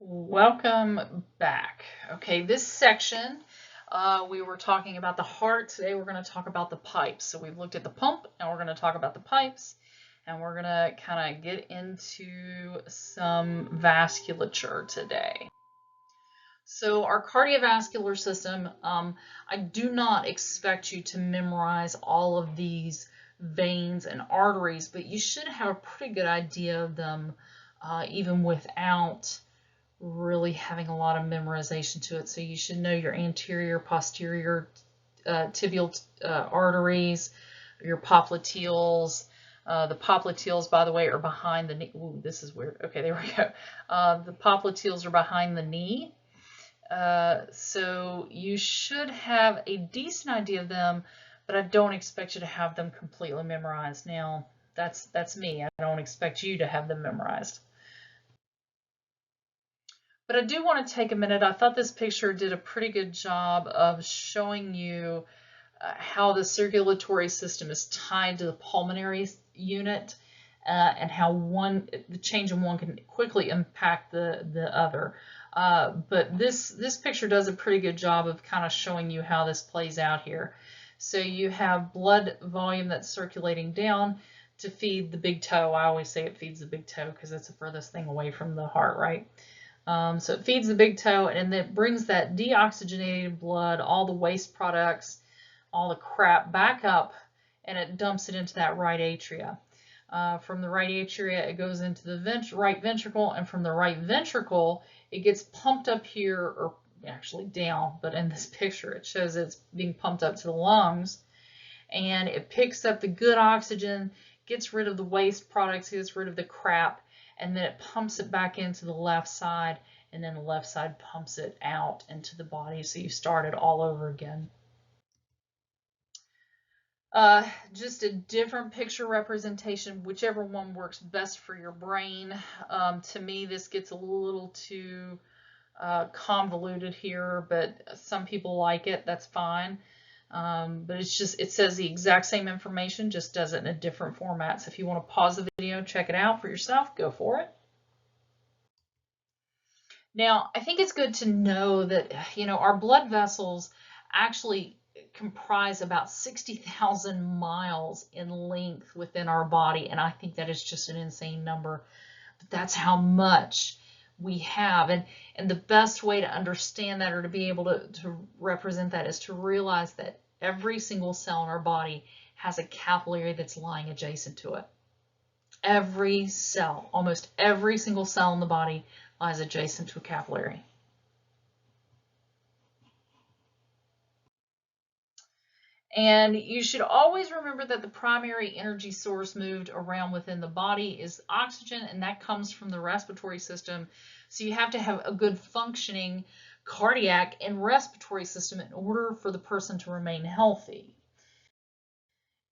Welcome back. Okay, this section, we were talking about the heart. Today we're going to talk about the pipes. So we've looked at the pump, and we're going to talk about the pipes, and we're going to kind of get into some vasculature today. So our cardiovascular system, I do not expect you to memorize all of these veins and arteries, but you should have a pretty good idea of them even without really having a lot of memorization to it. So you should know your anterior, posterior tibial arteries, your popliteals. The popliteals, by the way, are behind the knee. Ooh, this is weird. Okay, there we go. The popliteals are behind the knee. So you should have a decent idea of them, but I don't expect you to have them completely memorized. Now, that's me. I don't expect you to have them memorized. But I do want to take a minute. I thought this picture did a pretty good job of showing you how the circulatory system is tied to the pulmonary unit and how the change in one can quickly impact the other. But this picture does a pretty good job of kind of showing you how this plays out here. So you have blood volume that's circulating down to feed the big toe. I always say it feeds the big toe because it's the furthest thing away from the heart, right? So it feeds the big toe and then it brings that deoxygenated blood, all the waste products, all the crap back up, and it dumps it into that right atria. From the right atria, it goes into the right ventricle, and from the right ventricle, it gets pumped up here, or actually down, but in this picture, it shows it's being pumped up to the lungs, and it picks up the good oxygen, gets rid of the waste products, gets rid of the crap, and then it pumps it back into the left side, and then the left side pumps it out into the body, so you start it all over again. Just a different picture representation, whichever one works best for your brain. To me, this gets a little too convoluted here, but some people like it, that's fine. But it says the exact same information, just does it in a different format. So if you want to pause the video, check it out for yourself, go for it. Now, I think it's good to know that, our blood vessels actually comprise about 60,000 miles in length within our body, and I think that is just an insane number. But that's how much we have. And the best way to understand that or to be able to represent that is to realize that every single cell in our body has a capillary that's lying adjacent to it. Every cell, almost every single cell in the body lies adjacent to a capillary. And you should always remember that the primary energy source moved around within the body is oxygen, and that comes from the respiratory system. So you have to have a good functioning cardiac and respiratory system in order for the person to remain healthy.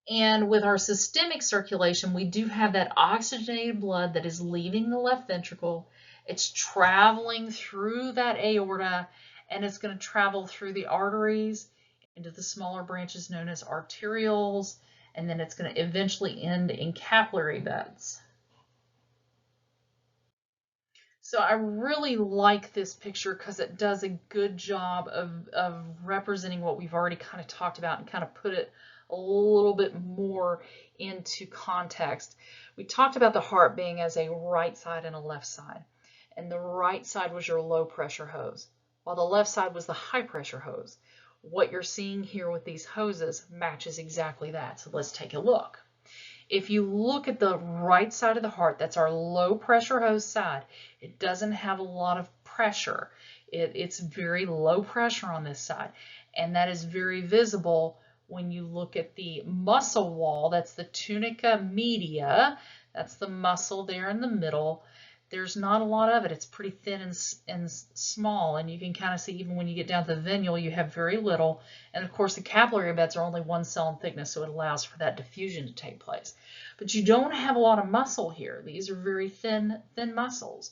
And with our systemic circulation, we do have that oxygenated blood that is leaving the left ventricle. It's traveling through that aorta, and it's going to travel through the arteries into the smaller branches known as arterioles, and then it's going to eventually end in capillary beds. So I really like this picture because it does a good job of representing what we've already kind of talked about and kind of put it a little bit more into context. We talked about the heart being as a right side and a left side, and the right side was your low pressure hose, while the left side was the high pressure hose. What you're seeing here with these hoses matches exactly that. So let's take a look. If you look at the right side of the heart, that's our low pressure hose side. It doesn't have a lot of pressure. It's very low pressure on this side. And that is very visible when you look at the muscle wall. That's the tunica media. That's the muscle there in the middle. There's not a lot of it. It's pretty thin and small, and you can kind of see even when you get down to the venule, you have very little. And of course, the capillary beds are only one cell in thickness, so it allows for that diffusion to take place. But you don't have a lot of muscle here. These are very thin muscles.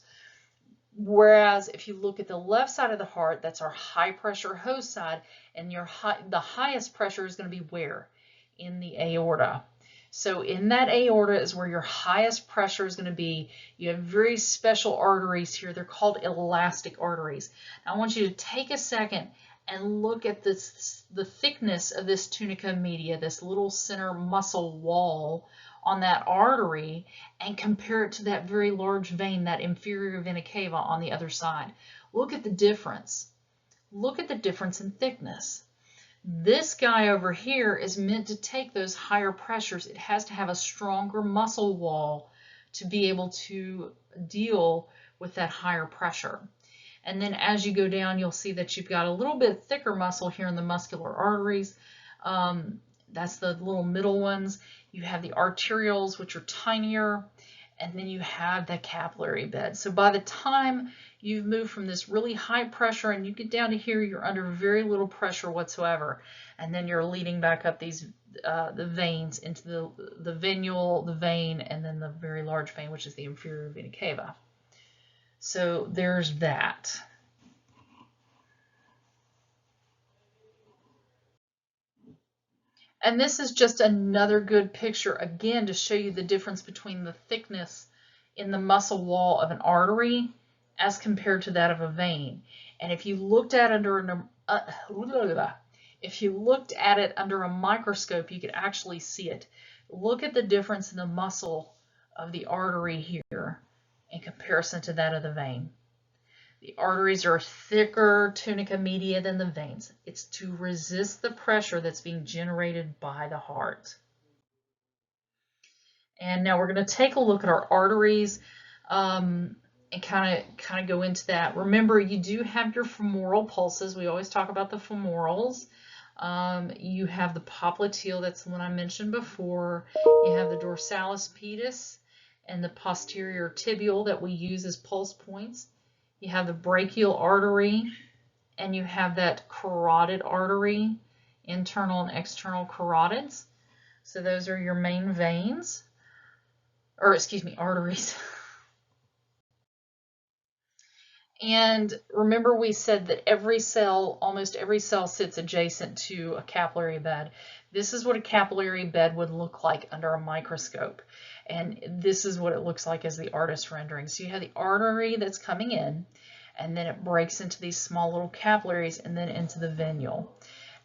Whereas if you look at the left side of the heart, that's our high pressure hose side, and the highest pressure is going to be where? In the aorta. So in that aorta is where your highest pressure is going to be. You have very special arteries here. They're called elastic arteries. Now I want you to take a second and look at this, the thickness of this tunica media, this little center muscle wall on that artery, and compare it to that very large vein, that inferior vena cava on the other side. Look at the difference. Look at the difference in thickness. This guy over here is meant to take those higher pressures. It has to have a stronger muscle wall to be able to deal with that higher pressure. And then as you go down, you'll see that you've got a little bit thicker muscle here in the muscular arteries. That's the little middle ones. You have the arterioles, which are tinier, and then you have the capillary bed. So by the time you've moved from this really high pressure and you get down to here, you're under very little pressure whatsoever. And then you're leading back up these the veins into the venule, the vein, and then the very large vein, which is the inferior vena cava. So there's that. And this is just another good picture, again, to show you the difference between the thickness in the muscle wall of an artery as compared to that of a vein. And if you looked at it under a microscope, you could actually see it. Look at the difference in the muscle of the artery here in comparison to that of the vein. The arteries are thicker tunica media than the veins. It's to resist the pressure that's being generated by the heart. And now we're going to take a look at our arteries and kind of go into that. Remember, you do have your femoral pulses. We always talk about the femorals. You have the popliteal, that's the one I mentioned before. You have the dorsalis pedis and the posterior tibial that we use as pulse points. You have the brachial artery, and you have that carotid artery, internal and external carotids. So those are your main veins, or excuse me, arteries. And remember, we said that every cell, almost every cell, sits adjacent to a capillary bed. This is what a capillary bed would look like under a microscope. And this is what it looks like as the artist rendering. So you have the artery that's coming in, and then it breaks into these small little capillaries and then into the venule.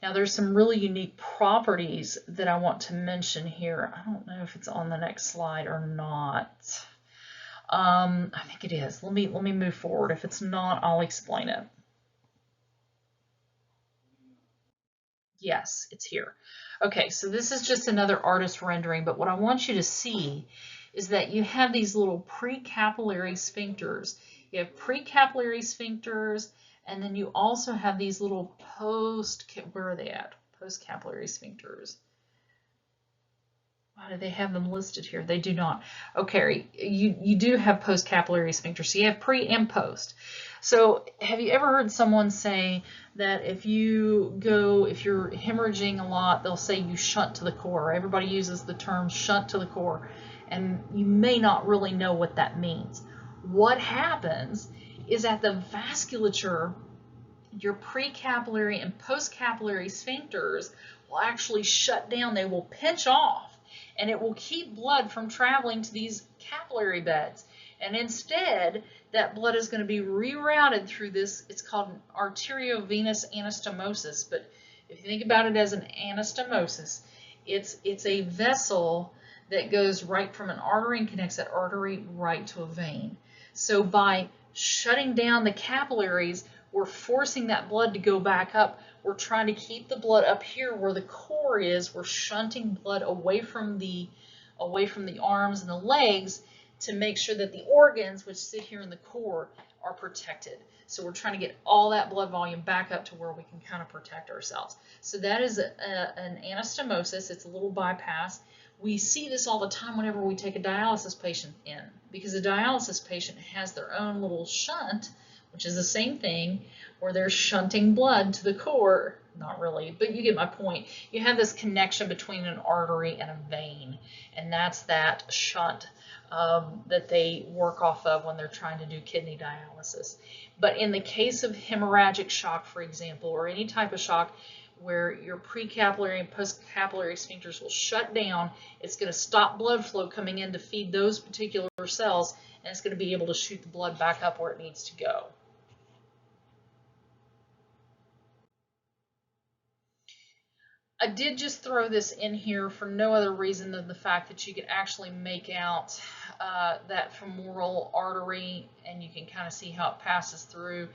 Now there's some really unique properties that I want to mention here. I don't know if it's on the next slide or not. I think it is. Let me move forward. If it's not, I'll explain it. Yes, it's here. Okay, so this is just another artist rendering, but what I want you to see is that you have these little precapillary sphincters. You have precapillary sphincters, and then you also have these little where are they at? Postcapillary sphincters. Why do they have them listed here? They do not. Okay, you do have postcapillary sphincters. So you have pre and post. So have you ever heard someone say that if you're hemorrhaging a lot, they'll say you shunt to the core. Everybody uses the term shunt to the core, and you may not really know what that means. What happens is that the vasculature, your precapillary and postcapillary sphincters will actually shut down. They will pinch off, and it will keep blood from traveling to these capillary beds. And instead, that blood is going to be rerouted through this. It's called an arteriovenous anastomosis. But if you think about it as an anastomosis, it's a vessel that goes right from an artery and connects that artery right to a vein. So by shutting down the capillaries, we're forcing that blood to go back up. We're trying to keep the blood up here where the core is. We're shunting blood away from the arms and the legs to make sure that the organs, which sit here in the core, are protected. So we're trying to get all that blood volume back up to where we can kind of protect ourselves. So that is an anastomosis. It's a little bypass. We see this all the time whenever we take a dialysis patient in, because a dialysis patient has their own little shunt, which is the same thing, where they're shunting blood to the core. Not really, but you get my point. You have this connection between an artery and a vein, and that's that shunt that they work off of when they're trying to do kidney dialysis. But in the case of hemorrhagic shock, for example, or any type of shock, where your precapillary and postcapillary sphincters will shut down. It's going to stop blood flow coming in to feed those particular cells, and it's going to be able to shoot the blood back up where it needs to go. I did just throw this in here for no other reason than the fact that you can actually make out that femoral artery, and you can kind of see how it passes through.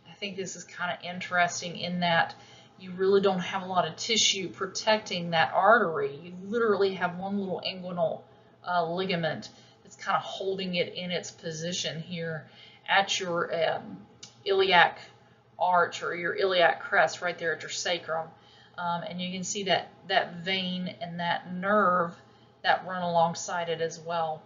I think this is kind of interesting in that you really don't have a lot of tissue protecting that artery. You literally have one little inguinal ligament that's kind of holding it in its position here at your iliac arch, or your iliac crest right there at your sacrum. And you can see that vein and that nerve that run alongside it as well.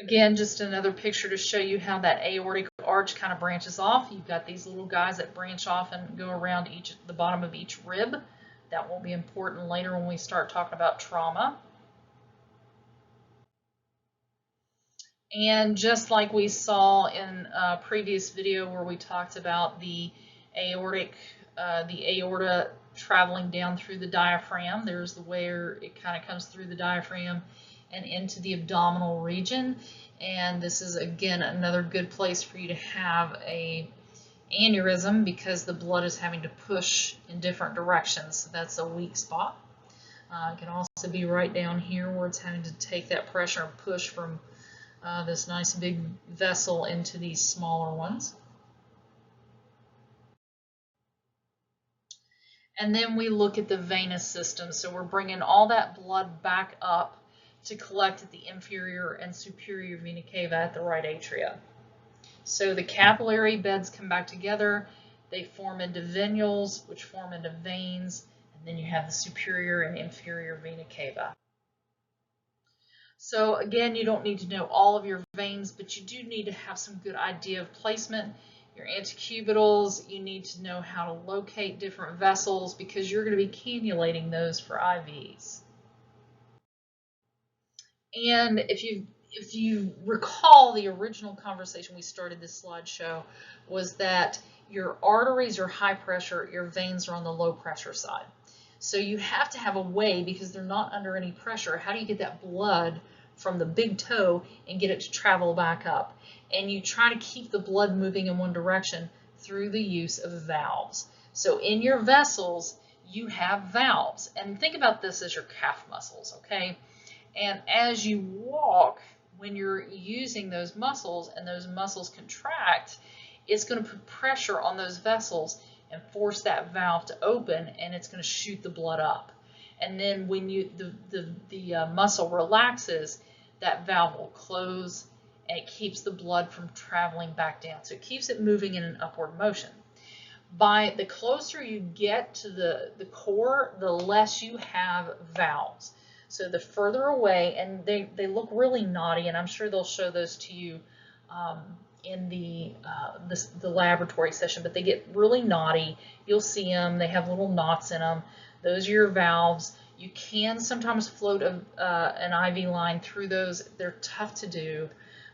Again, just another picture to show you how that aortic arch kind of branches off. You've got these little guys that branch off and go around the bottom of each rib. That will be important later when we start talking about trauma. And just like we saw in a previous video where we talked about the aorta traveling down through the diaphragm, there's the where it kind of comes through the diaphragm and into the abdominal region. And this is, again, another good place for you to have a aneurysm because the blood is having to push in different directions. So that's a weak spot. It can also be right down here where it's having to take that pressure and push from this nice big vessel into these smaller ones. And then we look at the venous system. So we're bringing all that blood back up to collect at the inferior and superior vena cava at the right atria. So the capillary beds come back together. They form into venules, which form into veins, and then you have the superior and inferior vena cava. So again, you don't need to know all of your veins, but you do need to have some good idea of placement. Your anticubitals, you need to know how to locate different vessels because you're going to be cannulating those for IVs. And if you recall, the original conversation we started this slideshow was that your arteries are high pressure, your veins are on the low pressure side. So you have to have a way, because they're not under any pressure, how do you get that blood from the big toe and get it to travel back up? And you try to keep the blood moving in one direction through the use of valves. So in your vessels, you have valves. And think about this as your calf muscles, okay? And as you walk, when you're using those muscles and those muscles contract, it's going to put pressure on those vessels and force that valve to open, and it's going to shoot the blood up. And then when the muscle relaxes, that valve will close, and it keeps the blood from traveling back down. So it keeps it moving in an upward motion. By the closer you get to the core, the less you have valves. So the further away, and they look really knotty, and I'm sure they'll show those to you in the laboratory session, but they get really knotty. You'll see them. They have little knots in them. Those are your valves. You can sometimes float an IV line through those. They're tough to do,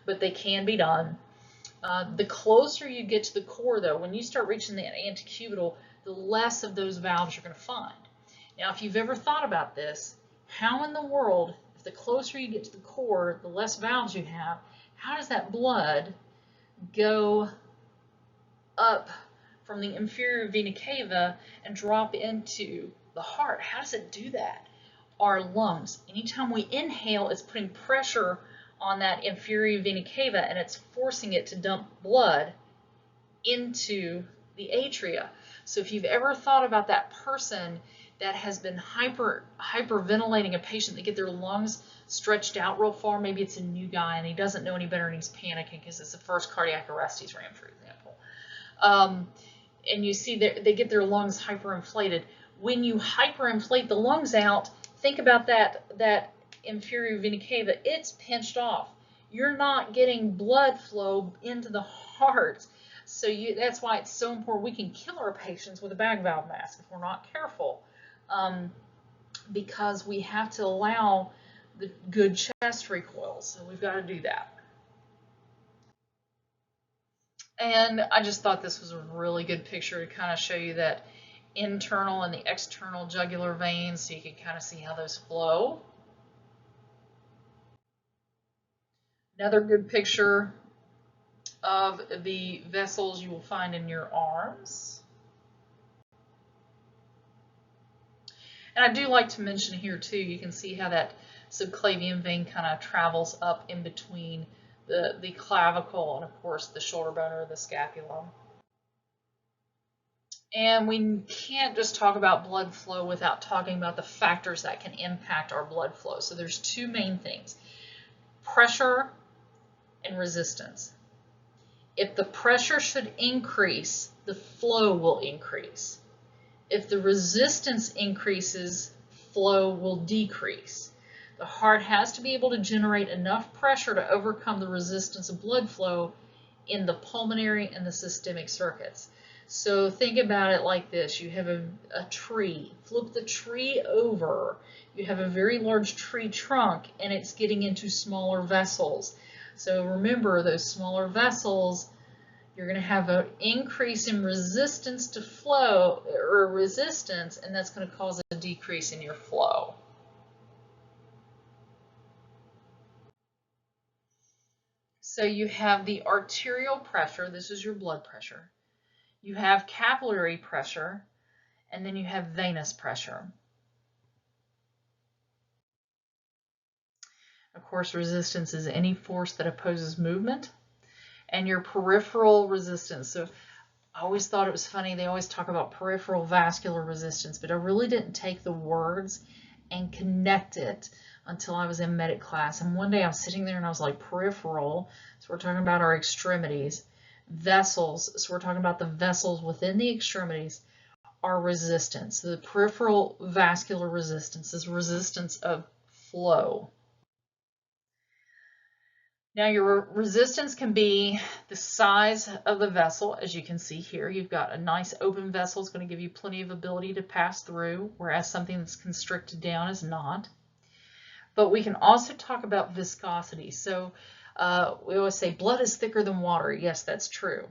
but they can be done. The closer you get to the core, though, when you start reaching the antecubital, the less of those valves you're going to find. Now, if you've ever thought about this, how in the world, if the closer you get to the core, the less valves you have, how does that blood go up from the inferior vena cava and drop into the heart? How does it do that? Our lungs. Anytime we inhale, it's putting pressure on that inferior vena cava, and it's forcing it to dump blood into the atria. So if you've ever thought about that person that has been hyperventilating a patient, they get their lungs stretched out real far, maybe it's a new guy and he doesn't know any better and he's panicking because it's the first cardiac arrest he's ran, for example. And you see they get their lungs hyperinflated. When you hyperinflate the lungs out, think about that inferior vena cava. It's pinched off. You're not getting blood flow into the heart. So that's why it's so important. We can kill our patients with a bag valve mask if we're not careful, because we have to allow the good chest recoil. So we've got to do that. And I just thought this was a really good picture to kind of show you that internal and the external jugular veins, so you can kind of see how those flow. Another good picture of the vessels you will find in your arms. And I do like to mention here too, you can see how that subclavian vein kind of travels up in between the clavicle and of course the shoulder bone or the scapula. And we can't just talk about blood flow without talking about the factors that can impact our blood flow. So there's two main things: pressure and resistance. If the pressure should increase, the flow will increase. If the resistance increases, flow will decrease. The heart has to be able to generate enough pressure to overcome the resistance of blood flow in the pulmonary and the systemic circuits. So think about it like this. You have a tree. Flip the tree over. You have a very large tree trunk, and it's getting into smaller vessels. So remember, those smaller vessels, you're going to have an increase in resistance to flow, or resistance, and that's going to cause a decrease in your flow. So you have the arterial pressure, this is your blood pressure. You have capillary pressure, and then you have venous pressure. Of course, resistance is any force that opposes movement. And your peripheral resistance. So I always thought it was funny, they always talk about peripheral vascular resistance, but I really didn't take the words and connect it until I was in medic class. And one day I was sitting there and I was like, peripheral, so we're talking about our extremities. Vessels, so we're talking about the vessels within the extremities, are resistance. So the peripheral vascular resistance is resistance of flow. Now your resistance can be the size of the vessel, as you can see here. You've got a nice open vessel, it's going to give you plenty of ability to pass through, whereas something that's constricted down is not. But we can also talk about viscosity. So we always say blood is thicker than water. Yes, that's true.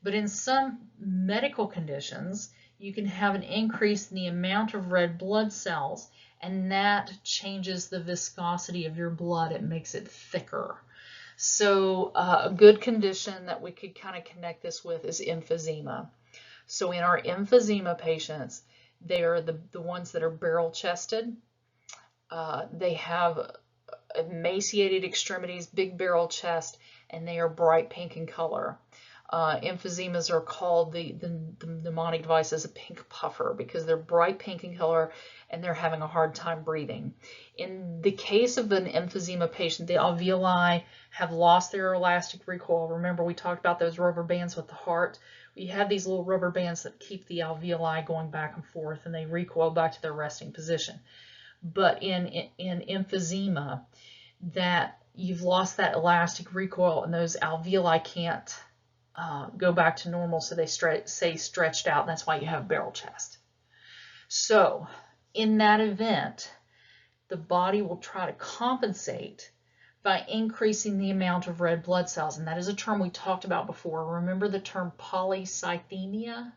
But in some medical conditions, you can have an increase in the amount of red blood cells, and that changes the viscosity of your blood. It makes it thicker. So a good condition that we could kind of connect this with is emphysema. So in our emphysema patients, they are the ones that are barrel-chested. They have emaciated extremities, big barrel chest, and they are bright pink in color. Emphysemas are called, the mnemonic device is a pink puffer because they're bright pink in color and they're having a hard time breathing. In the case of an emphysema patient, the alveoli have lost their elastic recoil. Remember, we talked about those rubber bands with the heart. We have these little rubber bands that keep the alveoli going back and forth, and they recoil back to their resting position. But in emphysema, that you've lost that elastic recoil, and those alveoli can't go back to normal, so they stay stretched out, and that's why you have barrel chest. So in that event, the body will try to compensate by increasing the amount of red blood cells, and that is a term we talked about before. Remember the term polycythemia?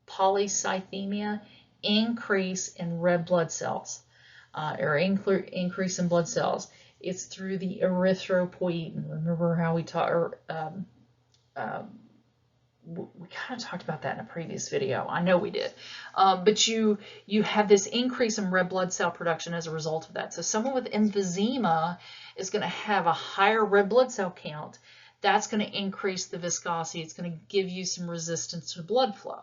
Polycythemia, increase in red blood cells, or increase in blood cells. It's through the erythropoietin. Remember how we talked, we kind of talked about that in a previous video. I know we did. But you have this increase in red blood cell production as a result of that. So someone with emphysema is going to have a higher red blood cell count. That's going to increase the viscosity. It's going to give you some resistance to blood flow.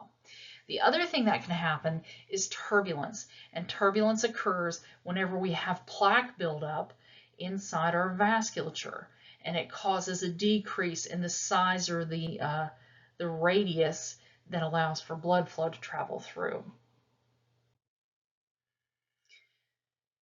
The other thing that can happen is turbulence. And turbulence occurs whenever we have plaque buildup inside our vasculature. And it causes a decrease in the size or the radius that allows for blood flow to travel through.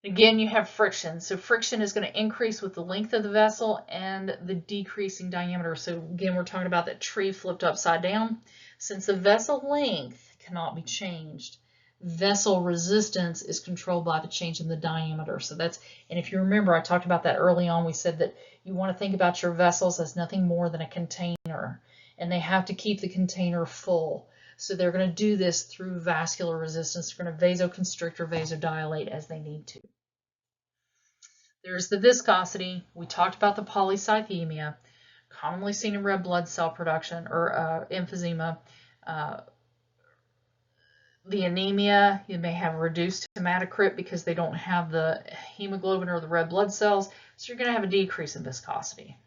Again, you have friction. So friction is going to increase with the length of the vessel and the decreasing diameter. So again, we're talking about that tree flipped upside down. Since the vessel length cannot be changed, vessel resistance is controlled by the change in the diameter. So that's, and if you remember, I talked about that early on. We said that you want to think about your vessels as nothing more than a container. and they have to keep the container full. So they're going to do this through vascular resistance. They're going to vasoconstrict or vasodilate as they need to. There's the viscosity. We talked about the polycythemia, commonly seen in red blood cell production or emphysema. The anemia, you may have reduced hematocrit because they don't have the hemoglobin or the red blood cells, so you're going to have a decrease in viscosity.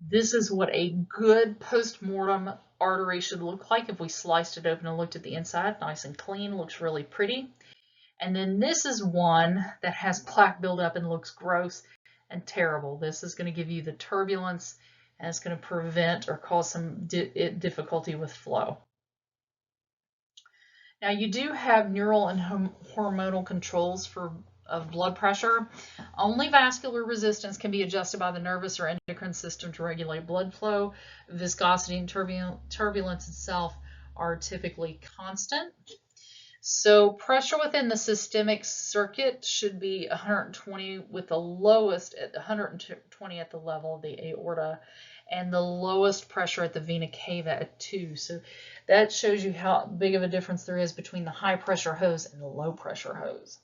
This is what a good post-mortem artery should look like if we sliced it open and looked at the inside. Nice and clean, looks really pretty. And then this is one that has plaque buildup and looks gross and terrible. This is going to give you the turbulence, and it's going to prevent or cause some difficulty with flow. Now you do have neural and hormonal controls of blood pressure. Only vascular resistance can be adjusted by the nervous or endocrine system to regulate blood flow. Viscosity and turbulence itself are typically constant. So pressure within the systemic circuit should be 120 with the lowest at 120 at the level of the aorta, and the lowest pressure at the vena cava at 2. So that shows you how big of a difference there is between the high pressure hose and the low pressure hose.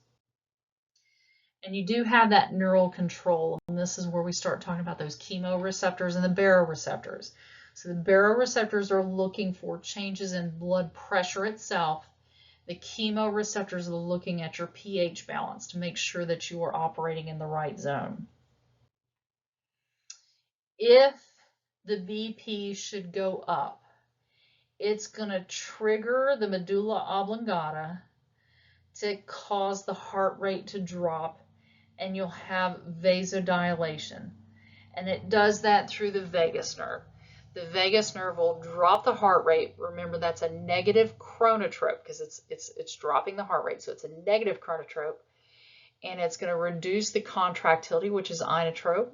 And you do have that neural control, and this is where we start talking about those chemoreceptors and the baroreceptors. So the baroreceptors are looking for changes in blood pressure itself. The chemoreceptors are looking at your pH balance to make sure that you are operating in the right zone. If the BP should go up, it's going to trigger the medulla oblongata to cause the heart rate to drop, and you'll have vasodilation. And it does that through the vagus nerve. The vagus nerve will drop the heart rate. Remember, that's a negative chronotrope because it's dropping the heart rate. So it's a negative chronotrope, and it's going to reduce the contractility, which is inotrope,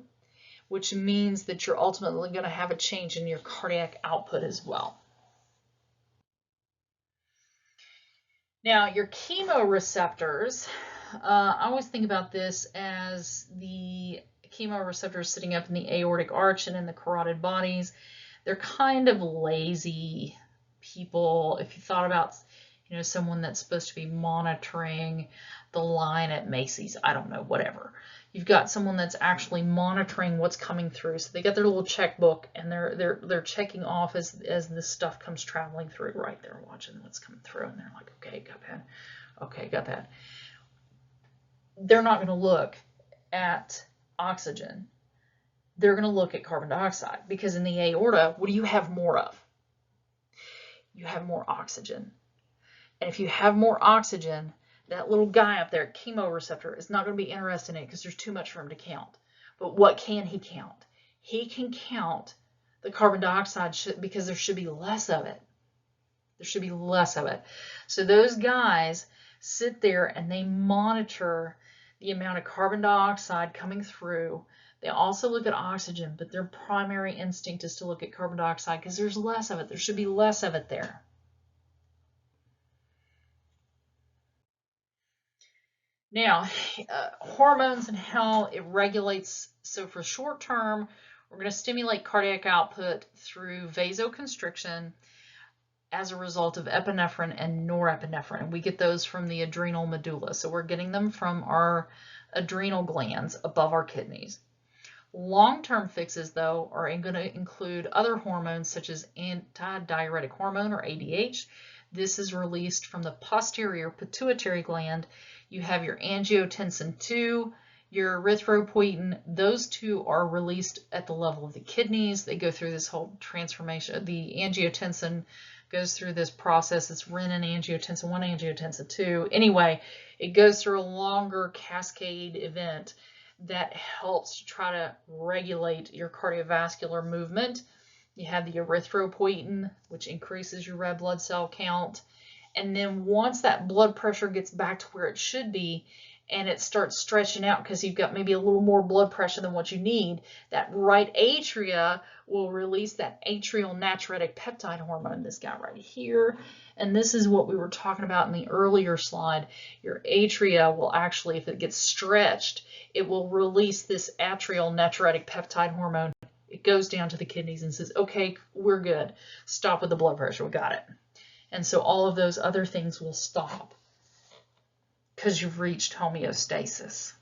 which means that you're ultimately going to have a change in your cardiac output as well. Now, your chemoreceptors, I always think about this as the chemoreceptors sitting up in the aortic arch and in the carotid bodies. They're kind of lazy people. If you thought about, someone that's supposed to be monitoring the line at Macy's, I don't know, whatever. You've got someone that's actually monitoring what's coming through. So they got their little checkbook, and they're checking off as this stuff comes traveling through. Right, they're watching what's coming through, and they're like, okay, got that. Okay, got that. They're not going to look at oxygen. They're going to look at carbon dioxide, because in the aorta, what do you have more of? You have more oxygen. And if you have more oxygen, that little guy up there, chemoreceptor, is not going to be interested in it because there's too much for him to count. But what can he count? He can count the carbon dioxide because there should be less of it. There should be less of it. So those guys sit there and they monitor the amount of carbon dioxide coming through. They also look at oxygen, but their primary instinct is to look at carbon dioxide because there's less of it. There should be less of it there. Now, hormones and how it regulates. So for short term, we're going to stimulate cardiac output through vasoconstriction as a result of epinephrine and norepinephrine. We get those from the adrenal medulla. So we're getting them from our adrenal glands above our kidneys. Long-term fixes, though, are going to include other hormones such as antidiuretic hormone, or ADH. This is released from the posterior pituitary gland. You have your angiotensin II, your erythropoietin. Those two are released at the level of the kidneys. They go through this whole transformation. The angiotensin goes through this process. It's renin, angiotensin 1, angiotensin 2. Anyway, it goes through a longer cascade event that helps to try to regulate your cardiovascular movement. You have the erythropoietin, which increases your red blood cell count. And then once that blood pressure gets back to where it should be, and it starts stretching out because you've got maybe a little more blood pressure than what you need, that right atria will release that atrial natriuretic peptide hormone, this guy right here. And this is what we were talking about in the earlier slide. Your atria will actually, if it gets stretched, it will release this atrial natriuretic peptide hormone. it goes down to the kidneys and says, okay, we're good. Stop with the blood pressure. We got it. And so all of those other things will stop because you've reached homeostasis.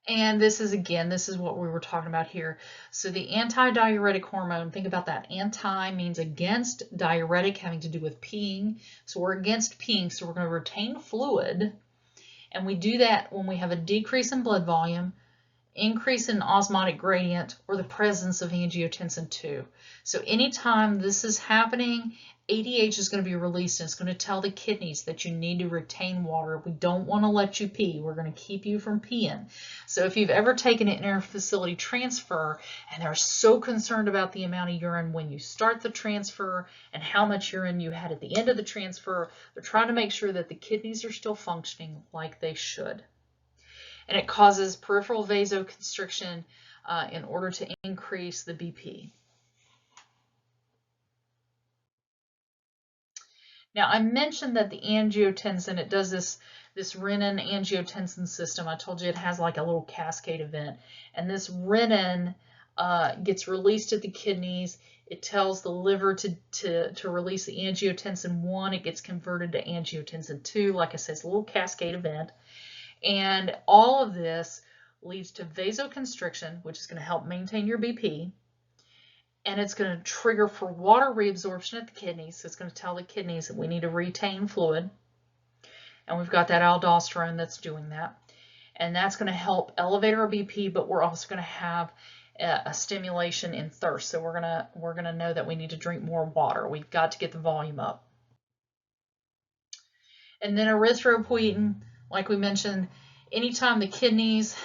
And this is, again, this is what we were talking about here. So the anti-diuretic hormone, think about that. Anti means against, diuretic having to do with peeing. So we're against peeing, so we're going to retain fluid. And we do that when we have a decrease in blood volume, increase in osmotic gradient, or the presence of angiotensin II. So anytime this is happening, ADH is going to be released, and it's going to tell the kidneys that you need to retain water. We don't want to let you pee. We're going to keep you from peeing. So if you've ever taken an interfacility transfer and they're so concerned about the amount of urine when you start the transfer and how much urine you had at the end of the transfer, they're trying to make sure that the kidneys are still functioning like they should. And it causes peripheral vasoconstriction in order to increase the BP. Now, I mentioned that the angiotensin, it does this renin-angiotensin system. I told you it has like a little cascade event. And this renin gets released at the kidneys. It tells the liver to release the angiotensin 1. It gets converted to angiotensin 2. Like I said, it's a little cascade event. And all of this leads to vasoconstriction, which is going to help maintain your BP. And it's going to trigger for water reabsorption at the kidneys. So it's going to tell the kidneys that we need to retain fluid. And we've got that aldosterone that's doing that. And that's going to help elevate our BP, but we're also going to have a stimulation in thirst. So we're gonna know that we need to drink more water. We've got to get the volume up. And then erythropoietin, like we mentioned, anytime the kidneys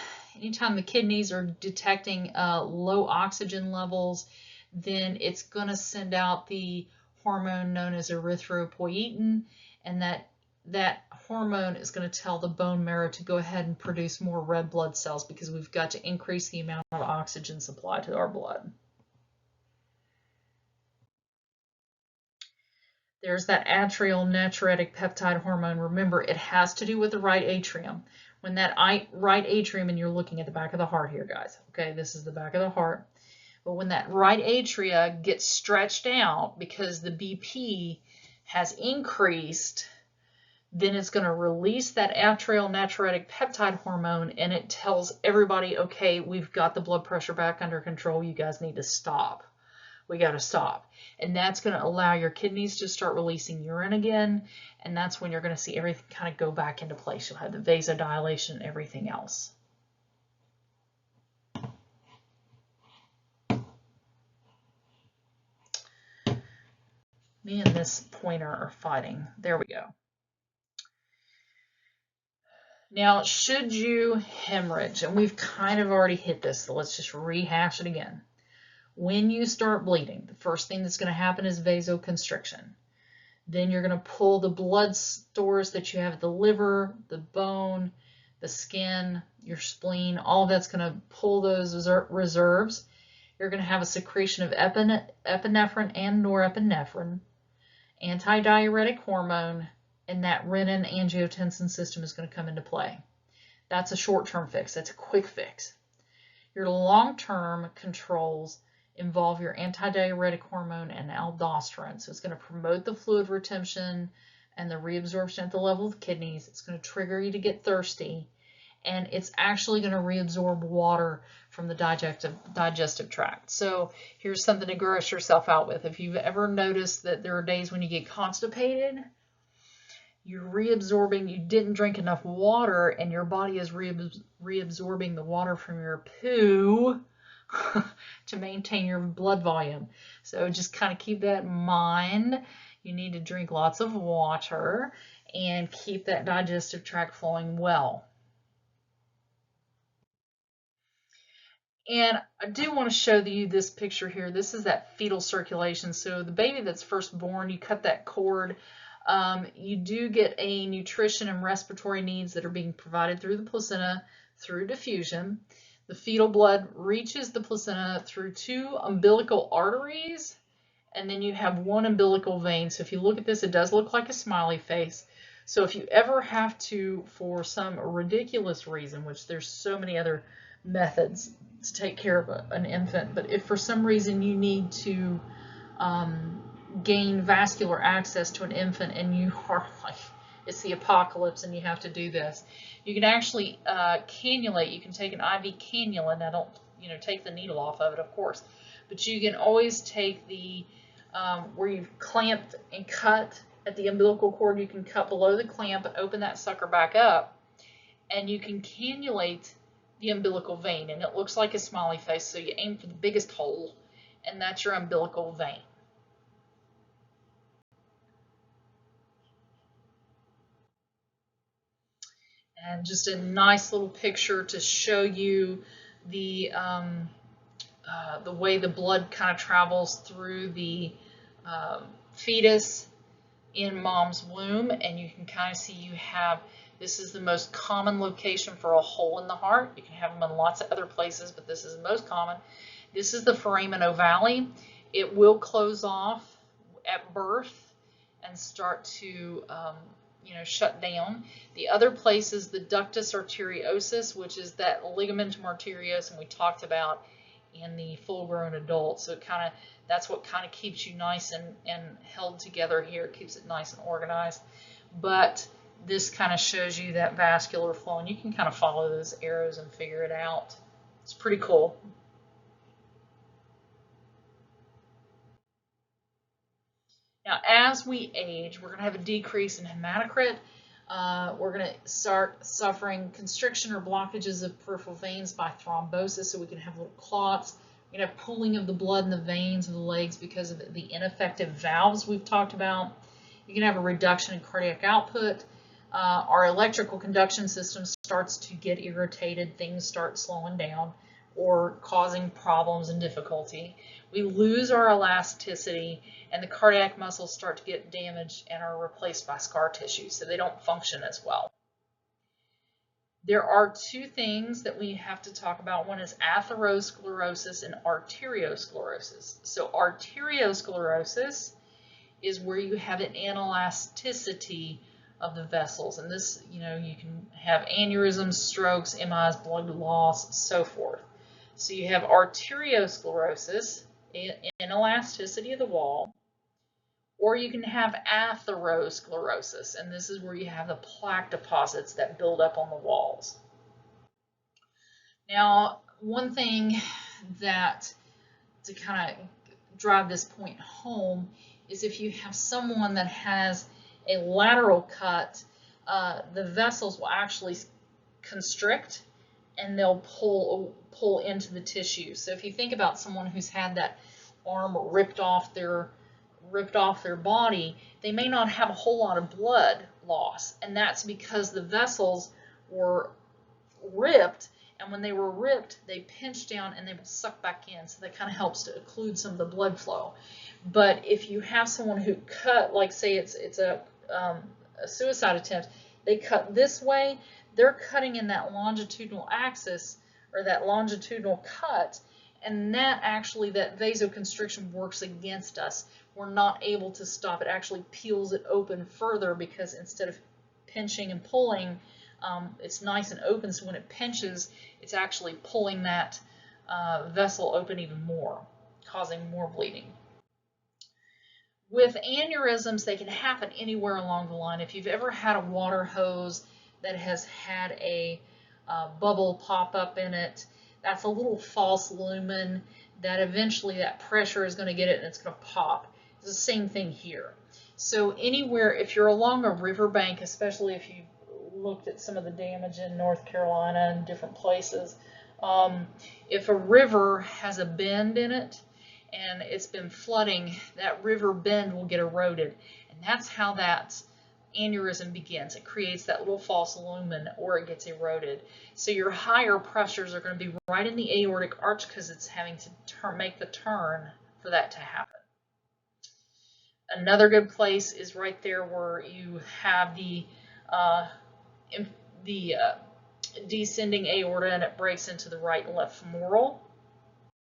are detecting low oxygen levels, then it's going to send out the hormone known as erythropoietin, and that hormone is going to tell the bone marrow to go ahead and produce more red blood cells because we've got to increase the amount of oxygen supply to our blood. There's that atrial natriuretic peptide hormone. Remember, it has to do with the right atrium. When that right atrium, and you're looking at the back of the heart here, guys. Okay, this is the back of the heart. But when that right atria gets stretched out because the BP has increased, then it's going to release that atrial natriuretic peptide hormone, and it tells everybody, okay, we've got the blood pressure back under control. You guys need to stop. We got to stop. And that's going to allow your kidneys to start releasing urine again, and that's when you're going to see everything kind of go back into place. You'll have the vasodilation and everything else. Me and this pointer are fighting. There we go. Now, should you hemorrhage, and we've kind of already hit this, so let's just rehash it again. When you start bleeding, the first thing that's going to happen is vasoconstriction. Then you're going to pull the blood stores that you have at the liver, the bone, the skin, your spleen, all of that's going to pull those reserves. You're going to have a secretion of epinephrine and norepinephrine, antidiuretic hormone, and that renin-angiotensin system is going to come into play. That's a short-term fix. That's a quick fix. Your long-term controls involve your antidiuretic hormone and aldosterone. So it's going to promote the fluid retention and the reabsorption at the level of the kidneys. It's going to trigger you to get thirsty, and it's actually going to reabsorb water from the digestive tract. So here's something to gross yourself out with. If you've ever noticed that there are days when you get constipated, you're reabsorbing, you didn't drink enough water, and your body is reabsorbing the water from your poo to maintain your blood volume. So just kind of keep that in mind. You need to drink lots of water and keep that digestive tract flowing well. And I do want to show you this picture here. This is that fetal circulation. So the baby that's first born, you cut that cord. You do get a nutrition and respiratory needs that are being provided through the placenta through diffusion. The fetal blood reaches the placenta through 2 umbilical arteries, and then you have 1 umbilical vein. So if you look at this, it does look like a smiley face. So if you ever have to, for some ridiculous reason, which there's so many other methods to take care of an infant, but if for some reason you need to gain vascular access to an infant and you are like, it's the apocalypse and you have to do this, you can actually cannulate. You can take an IV cannula. Now don't take the needle off of it, of course, but you can always take the where you've clamped and cut at the umbilical cord. You can cut below the clamp and open that sucker back up, and you can cannulate the umbilical vein, and it looks like a smiley face. So you aim for the biggest hole, and that's your umbilical vein. And just a nice little picture to show you the way the blood kind of travels through the fetus in mom's womb. And you can kind of see this is the most common location for a hole in the heart. You can have them in lots of other places, but this is the most common. This is the foramen ovale. It will close off at birth and start to shut down. The other place is the ductus arteriosus, which is that ligamentum arterios, and we talked about in the full-grown adult. So that's what kind of keeps you nice and held together here. It keeps it nice and organized. But this kind of shows you that vascular flow, and you can kind of follow those arrows and figure it out. It's pretty cool. Now, as we age, we're going to have a decrease in hematocrit. We're going to start suffering constriction or blockages of peripheral veins by thrombosis, so we can have little clots. We're going to have pooling of the blood in the veins of the legs because of the ineffective valves we've talked about. You can have a reduction in cardiac output. Our electrical conduction system starts to get irritated. Things start slowing down or causing problems and difficulty. We lose our elasticity, and the cardiac muscles start to get damaged and are replaced by scar tissue, so they don't function as well. There are two things that we have to talk about. One is atherosclerosis and arteriosclerosis. So arteriosclerosis is where you have an inelasticity of the vessels, and this, you can have aneurysms, strokes, MIs, blood loss, so forth. So you have arteriosclerosis, inelasticity of the wall, or you can have atherosclerosis, and this is where you have the plaque deposits that build up on the walls. Now, one thing that to kind of drive this point home is if you have someone that has a lateral cut, the vessels will actually constrict and they'll pull into the tissue. So if you think about someone who's had that arm ripped off their body, they may not have a whole lot of blood loss, and that's because the vessels were ripped, and when they were ripped, they pinch down and they will suck back in, so that kind of helps to occlude some of the blood flow. But if you have someone who cut, like say it's a suicide attempt, they cut this way, they're cutting in that longitudinal axis or that longitudinal cut, and that vasoconstriction works against us. We're not able to stop. It actually peels it open further because instead of pinching and pulling, it's nice and open, so when it pinches, it's actually pulling that vessel open even more, causing more bleeding. With aneurysms, they can happen anywhere along the line. If you've ever had a water hose that has had a bubble pop up in it, that's a little false lumen that eventually that pressure is going to get it and it's going to pop. It's the same thing here. So anywhere, if you're along a riverbank, especially if you looked at some of the damage in North Carolina and different places, if a river has a bend in it and it's been flooding, that river bend will get eroded, and that's how that aneurysm begins. It creates that little false lumen, or it gets eroded. So your higher pressures are going to be right in the aortic arch because it's having to make the turn for that to happen. Another good place is right there where you have the descending aorta and it breaks into the right and left femoral.